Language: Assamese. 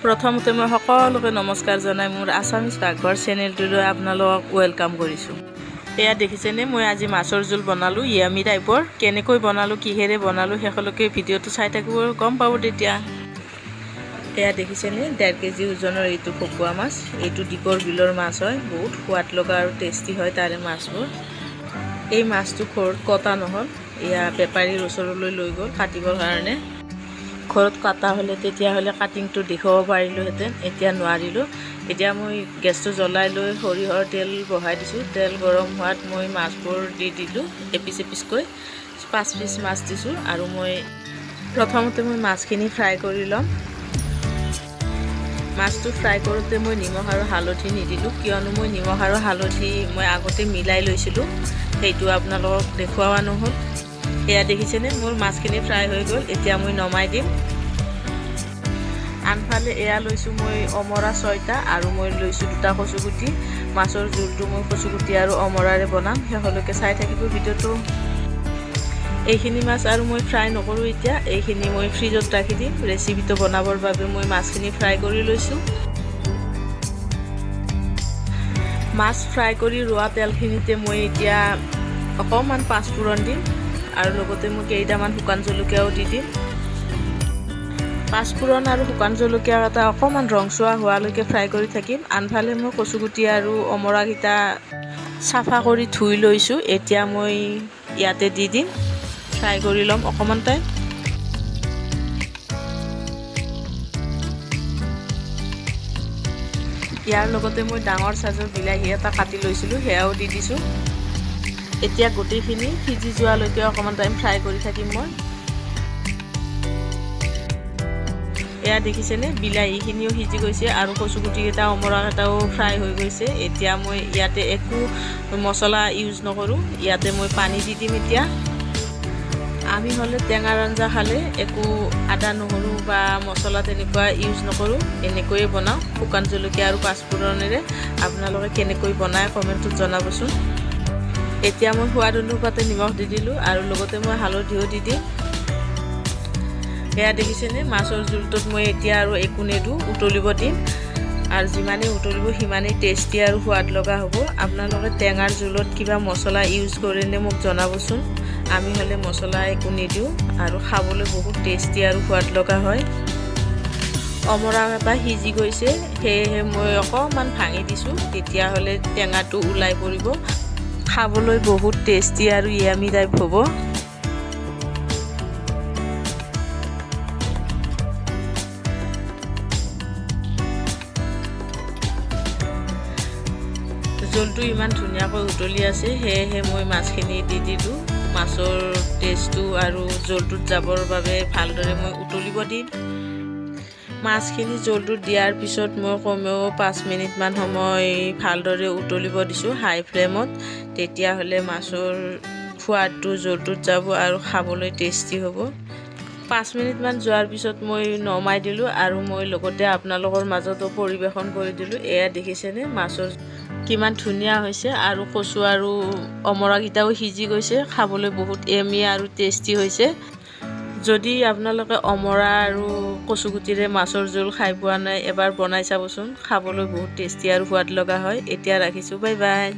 প্ৰথমতে মই সকলোকে নমস্কাৰ জনাই মোৰ আছামিজ পাকঘৰ চেনেলটোলৈ আপোনালোকক ওয়েলকাম কৰিছোঁ। এয়া দেখিছেনে মই আজি মাছৰ জোল বনালোঁ, ইয়ামি টাইপৰ। কেনেকৈ বনালোঁ, কিহেৰে বনালোঁ শেষলৈকে ভিডিঅ'টো চাই থাকিব, গম পাব তেতিয়া। এয়া দেখিছেনে 1.5 কেজি ওজনৰ এইটো ভকুৱা মাছ। এইটো দীপৰ বিলৰ মাছ হয়, বহুত সোৱাদ লগা আৰু টেষ্টি হয় তাৰে মাছবোৰ। এই মাছটো ঘৰত কটা নহ'ল, এয়া বেপাৰীৰ ওচৰলৈ লৈ গ'ল কাটিবৰ কাৰণে। ঘৰত কটা হ'লে তেতিয়াহ'লে কাটিংটো দেখুৱাব পাৰিলোঁহেঁতেন, এতিয়া নোৱাৰিলোঁ। এতিয়া মই গেছটো জ্বলাই লৈ সৰিয়হৰ তেল বহাই দিছোঁ। তেল গৰম হোৱাত মই মাছবোৰ দি দিলোঁ এপিচ এপিচকৈ। 5 পিচ মাছ দিছোঁ আৰু প্ৰথমতে মই মাছখিনি ফ্ৰাই কৰি ল'ম। মাছটো ফ্ৰাই কৰোঁতে মই নিমখ আৰু হালধি নিদিলোঁ, কিয়নো মই নিমখ আৰু হালধি মই আগতে মিলাই লৈছিলোঁ, সেইটো আপোনালোকক দেখুওৱা নহ'ল। এয়া দেখিছেনে মোৰ মাছখিনি ফ্ৰাই হৈ গ'ল, এতিয়া মই নমাই দিম। আনফালে এয়া লৈছোঁ মই অমৰা 6টা আৰু মই লৈছোঁ 2টা কচুগুটি। মাছৰ জোলটো মই কচুগুটি আৰু অমৰাৰে বনাম, শেষলৈকে চাই থাকিব ভিডিঅ'টো। এইখিনি মাছ আৰু মই ফ্ৰাই নকৰোঁ এতিয়া, এইখিনি মই ফ্ৰিজত ৰাখি দিম। ৰেচিপিটো বনাবৰ বাবে মই মাছখিনি ফ্ৰাই কৰি লৈছোঁ। মাছ ফ্ৰাই কৰি ৰোৱা তেলখিনিতে মই এতিয়া অকণমান পাঁচফোৰণ দিম আৰু লগতে মই কেইটামান শুকান জলকীয়াও দি দিম। পাঁচফোৰণ আৰু শুকান জলকীয়া এটা অকণমান ৰংচোৱা হোৱালৈকে ফ্ৰাই কৰি থাকিম। আনফালে মই কচুগুটি আৰু অমৰাকেইটা চাফা কৰি ধুই লৈছোঁ, এতিয়া মই ইয়াতে দি দিম, ফ্ৰাই কৰি ল'ম অকণমান টাইম। ইয়াৰ লগতে মই ডাঙৰ চাইজৰ বিলাহী এটা কাটি লৈছিলোঁ, সেয়াও দি দিছোঁ। এতিয়া গোটেইখিনি সিজি যোৱালৈকে অকণমান টাইম ফ্ৰাই কৰি থাকিম মই। এয়া দেখিছেনে বিলাহীখিনিও সিজি গৈছে আৰু কচুগুটিকেইটা অমৰাকেইটাও ফ্ৰাই হৈ গৈছে। এতিয়া মই ইয়াতে একো মছলা ইউজ নকৰোঁ, ইয়াতে মই পানী দি দিম এতিয়া। আমি হ'লে টেঙাৰ আঞ্জা খালে একো আদা নহৰু বা মছলা তেনেকুৱা ইউজ নকৰোঁ, এনেকৈয়ে বনাওঁ শুকান জলকীয়া আৰু পাঁচফোৰণেৰে। আপোনালোকে কেনেকৈ বনায় কমেণ্টত জনাবচোন। এতিয়া মই সোৱাদ অনুপাতে নিমখ দি দিলোঁ আৰু লগতে মই হালধিও দি দিম। এয়া দেখিছেনে মাছৰ জোলটোত মই এতিয়া আৰু একো নিদিওঁ, উতলিব দিম। আৰু যিমানেই উতলিব সিমানেই টেষ্টি আৰু সোৱাদ লগা হ'ব। আপোনালোকে টেঙাৰ জোলত কিবা মছলা ইউজ কৰেনে মোক জনাবচোন। আমি হ'লে মছলা একো নিদিওঁ আৰু খাবলৈ বহুত টেষ্টি আৰু সোৱাদ লগা হয়। অমৰা এটা সিজি গৈছে, সেয়েহে মই অকণমান ভাঙি দিছোঁ, তেতিয়াহ'লে টেঙাটো ওলাই পৰিব। খাবলৈ বহুত টেষ্টি আৰু ইয়ামি টাইপ হ'ব। জোলটো ইমান ধুনীয়াকৈ উতলি আছে, সেয়েহে মই মাছখিনি দি দিলোঁ। মাছৰ টেষ্টটো আৰু জোলটোত যাবৰ বাবে ভালদৰে মই উতলিব দিম। মাছখিনি জোলটোত দিয়াৰ পিছত মই কমেও 5 মিনিটমান সময় ভালদৰে উতলিব দিছোঁ হাই ফ্লেমত। তেতিয়াহ'লে মাছৰ সোৱাদটো জোলটোত যাব আৰু খাবলৈ টেষ্টি হ'ব। 5 মিনিটমান যোৱাৰ পিছত মই নমাই দিলোঁ আৰু মই লগতে আপোনালোকৰ মাজতো পৰিৱেশন কৰি দিলোঁ। এয়া দেখিছেনে মাছৰ কিমান ধুনীয়া হৈছে আৰু কচু আৰু অমৰাকেইটাও সিজি গৈছে, খাবলৈ বহুত এমি আৰু টেষ্টি হৈছে। যদি আপোনালোকে অমৰা আৰু কচুগুটিৰে মাছৰ জোল খাই পোৱা নাই, এবাৰ বনাই চাবচোন, খাবলৈ বহুত টেষ্টি আৰু সোৱাদ লগা হয়। এতিয়া ৰাখিছোঁ, বাই বাই।